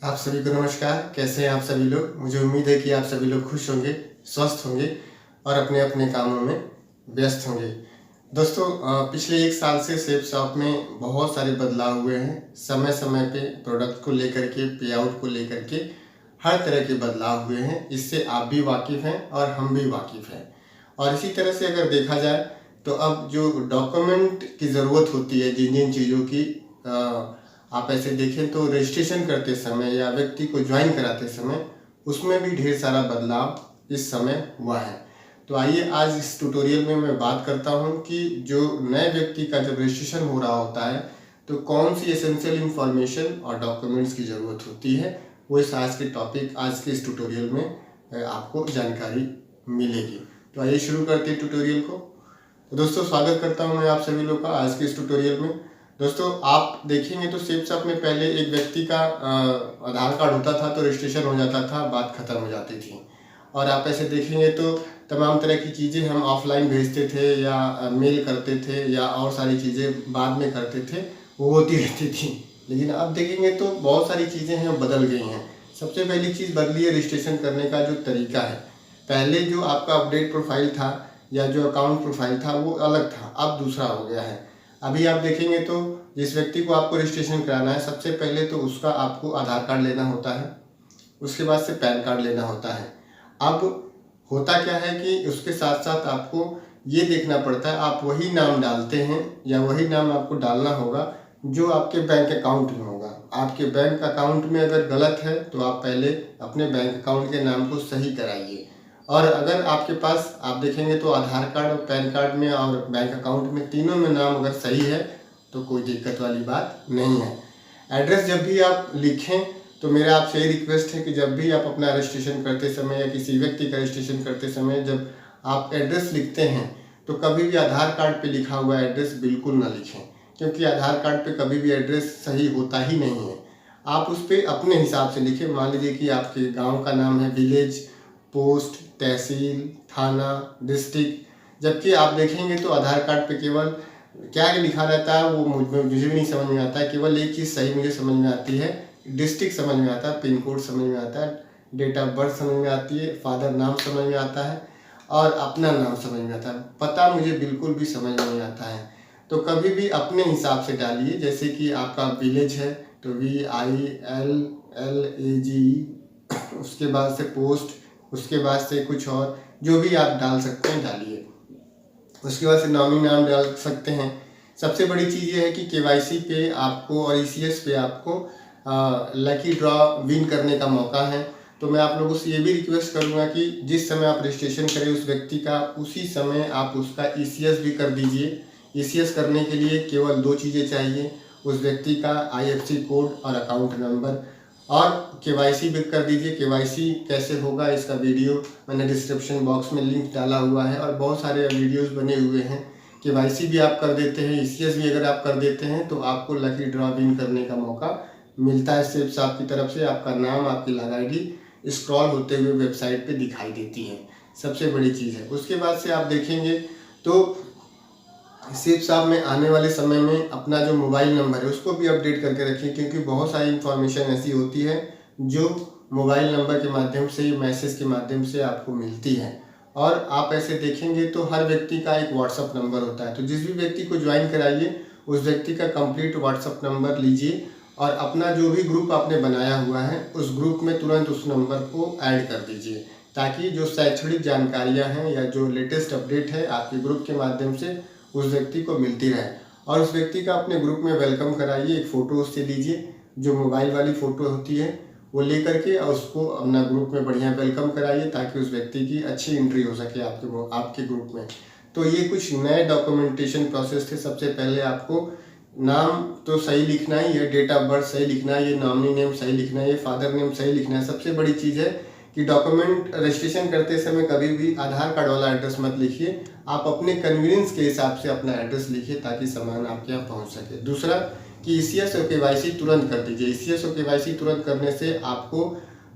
आप सभी को नमस्कार। कैसे हैं आप सभी लोग? मुझे उम्मीद है कि आप सभी लोग खुश होंगे, स्वस्थ होंगे और अपने अपने कामों में व्यस्त होंगे। दोस्तों, पिछले 1 साल से सेब शॉप में बहुत सारे बदलाव हुए हैं। समय समय पे प्रोडक्ट को लेकर के, पे आउट को लेकर के हर तरह के बदलाव हुए हैं। इससे आप भी वाकिफ़ हैं और हम भी वाकिफ़ हैं। और इसी तरह से अगर देखा जाए तो अब जो डॉक्यूमेंट की ज़रूरत होती है जिन जिन चीज़ों की, आप ऐसे देखें तो रजिस्ट्रेशन करते समय या व्यक्ति को ज्वाइन कराते समय उसमें भी ढेर सारा बदलाव इस समय हुआ है। तो आइए आज इस ट्यूटोरियल में मैं बात करता हूं कि जो नए व्यक्ति का जब रजिस्ट्रेशन हो रहा होता है तो कौन सी एसेंशियल इंफॉर्मेशन और डॉक्यूमेंट्स की ज़रूरत होती है। वो इस आज के इस ट्यूटोरियल में आपको जानकारी मिलेगी। तो आइए शुरू करते हैं ट्यूटोरियल को। तो दोस्तों, स्वागत करता हूं मैं आप सभी लोग का आज के इस ट्यूटोरियल में। दोस्तों, आप देखेंगे तो सेब शॉप में पहले एक व्यक्ति का आधार कार्ड होता था तो रजिस्ट्रेशन हो जाता था, बात खत्म हो जाती थी। और आप ऐसे देखेंगे तो तमाम तरह की चीज़ें हम ऑफलाइन भेजते थे या मेल करते थे या और सारी चीज़ें बाद में करते थे, वो होती रहती थी। लेकिन अब देखेंगे तो बहुत सारी चीज़ें हैं बदल गई हैं। सबसे पहली चीज़ बदली है रजिस्ट्रेशन करने का जो तरीका है। पहले जो आपका अपडेट प्रोफाइल था या जो अकाउंट प्रोफाइल था वो अलग था, अब दूसरा हो गया है। अभी आप देखेंगे तो जिस व्यक्ति को आपको रजिस्ट्रेशन कराना है सबसे पहले तो उसका आपको आधार कार्ड लेना होता है, उसके बाद से पैन कार्ड लेना होता है। अब होता क्या है कि उसके साथ साथ आपको ये देखना पड़ता है आप वही नाम डालते हैं या वही नाम आपको डालना होगा जो आपके बैंक अकाउंट में होगा। आपके बैंक अकाउंट में अगर गलत है तो आप पहले अपने बैंक अकाउंट के नाम को सही कराइए। और अगर आपके पास आप देखेंगे तो आधार कार्ड और पैन कार्ड में और बैंक अकाउंट में तीनों में नाम अगर सही है तो कोई दिक्कत वाली बात नहीं है। एड्रेस जब भी आप लिखें तो मेरा आपसे ये रिक्वेस्ट है कि जब भी आप अपना रजिस्ट्रेशन करते समय या किसी व्यक्ति का रजिस्ट्रेशन करते समय जब आप एड्रेस लिखते हैं तो कभी भी आधार कार्ड पे लिखा हुआ एड्रेस बिल्कुल ना लिखें, क्योंकि आधार कार्ड पे कभी भी एड्रेस सही होता ही नहीं है। आप उस पर अपने हिसाब से लिखें। मान लीजिए कि आपके गांव का नाम है विलेज, पोस्ट, तहसील, थाना, डिस्ट्रिक्ट, जबकि आप देखेंगे तो आधार कार्ड पे केवल क्या लिखा रहता है वो मुझे भी नहीं समझ में आता है। केवल एक चीज़ सही मुझे समझ में आती है, डिस्ट्रिक्ट समझ में आता है, पिन कोड समझ में आता है, डेट ऑफ बर्थ समझ में आती है, फादर नाम समझ में आता है और अपना नाम समझ में आता है। पता मुझे बिल्कुल भी समझ में नहीं आता है। तो कभी भी अपने हिसाब से डालिए। जैसे कि आपका विलेज है तो VILLAGE, उसके बाद से पोस्ट, उसके बाद से कुछ और जो भी आप डाल सकते हैं डालिए। उसके बाद से नॉमिनी नाम डाल सकते हैं। सबसे बड़ी चीज़ ये है कि KYC पे आपको और ECS पे आपको लकी ड्रॉ विन करने का मौका है। तो मैं आप लोगों से ये भी रिक्वेस्ट करूँगा कि जिस समय आप रजिस्ट्रेशन करें उस व्यक्ति का, उसी समय आप उसका ECS भी कर दीजिए। ECS करने के लिए केवल 2 चीज़ें चाहिए, उस व्यक्ति का IFSC कोड और अकाउंट नंबर, और KYC भी कर दीजिए। KYC कैसे होगा इसका वीडियो मैंने डिस्क्रिप्शन बॉक्स में लिंक डाला हुआ है और बहुत सारे वीडियोस बने हुए हैं। KYC भी आप कर देते हैं, ECS भी अगर आप कर देते हैं तो आपको लकी ड्रॉ विन करने का मौका मिलता है सेब शॉप की तरफ से। आपका नाम, आपकी लॉग ID स्क्रॉल होते हुए वेबसाइट पे दिखाई देती है। सबसे बड़ी चीज़ है। उसके बाद से आप देखेंगे तो सेब शॉप में आने वाले समय में अपना जो मोबाइल नंबर है उसको भी अपडेट करके रखिए, क्योंकि बहुत सारी इन्फॉर्मेशन ऐसी होती है जो मोबाइल नंबर के माध्यम से, मैसेज के माध्यम से आपको मिलती है। और आप ऐसे देखेंगे तो हर व्यक्ति का एक व्हाट्सअप नंबर होता है। तो जिस भी व्यक्ति को ज्वाइन कराइए उस व्यक्ति का कंप्लीट व्हाट्सअप नंबर लीजिए और अपना जो भी ग्रुप आपने बनाया हुआ है उस ग्रुप में तुरंत उस नंबर को ऐड कर दीजिए, ताकि जो शैक्षणिक जानकारियाँ हैं या जो लेटेस्ट अपडेट है आपके ग्रुप के माध्यम से उस व्यक्ति को मिलती रहे। और उस व्यक्ति का अपने ग्रुप में वेलकम कराइए। एक फ़ोटो उससे लीजिए, जो मोबाइल वाली फ़ोटो होती है वो ले करके और उसको अपना ग्रुप में बढ़िया वेलकम कराइए, ताकि उस व्यक्ति की अच्छी एंट्री हो सके आपके ग्रुप में। तो ये कुछ नए डॉक्यूमेंटेशन प्रोसेस थे। सबसे पहले आपको नाम तो सही लिखना ही है, डेट ऑफ बर्थ सही लिखना है, ये नॉमिनी नेम सही लिखना है, ये फादर नेम सही लिखना है। सबसे बड़ी चीज़ है कि डॉक्यूमेंट रजिस्ट्रेशन करते समय कभी भी आधार कार्ड वाला एड्रेस मत लिखिए। आप अपने कन्वीनियंस के हिसाब से अपना एड्रेस लिखिए ताकि सामान आपके यहाँ पहुँच सके। दूसरा कि ECS और KYC तुरंत कर दीजिए। ECS और KYC तुरंत करने से आपको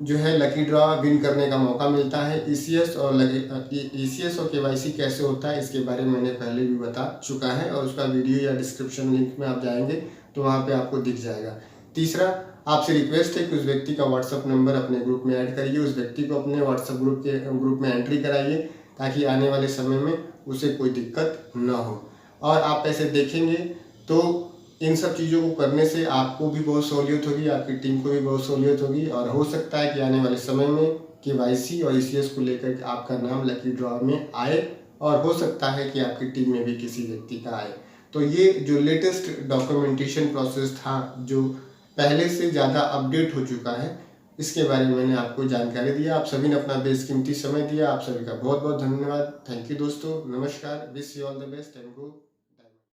जो है लकी ड्रॉ विन करने का मौका मिलता है। ECS और KYC कैसे होता है इसके बारे में मैंने पहले भी बता चुका है और उसका वीडियो या डिस्क्रिप्शन लिंक में आप जाएंगे तो वहाँ पे आपको दिख जाएगा। तीसरा, आपसे रिक्वेस्ट है कि उस व्यक्ति का व्हाट्सअप नंबर अपने ग्रुप में ऐड करिए, उस व्यक्ति को अपने व्हाट्सअप ग्रुप में एंट्री कराइए, ताकि आने वाले समय में उसे कोई दिक्कत ना हो। और आप ऐसे देखेंगे तो इन सब चीज़ों को करने से आपको भी बहुत सहूलियत होगी, आपकी टीम को भी बहुत सहूलियत होगी, और हो सकता है कि आने वाले समय में KYC और ECS को लेकर आपका नाम लकी ड्रॉ में आए, और हो सकता है कि आपकी टीम में भी किसी व्यक्ति का आए। तो ये जो लेटेस्ट डॉक्यूमेंटेशन प्रोसेस था, जो पहले से ज़्यादा अपडेट हो चुका है, इसके बारे में मैंने आपको जानकारी दिया। आप सभी ने अपना बेशकीमती समय दिया, आप सभी का बहुत बहुत धन्यवाद। थैंक यू दोस्तों, नमस्कार, wish you all the best and go.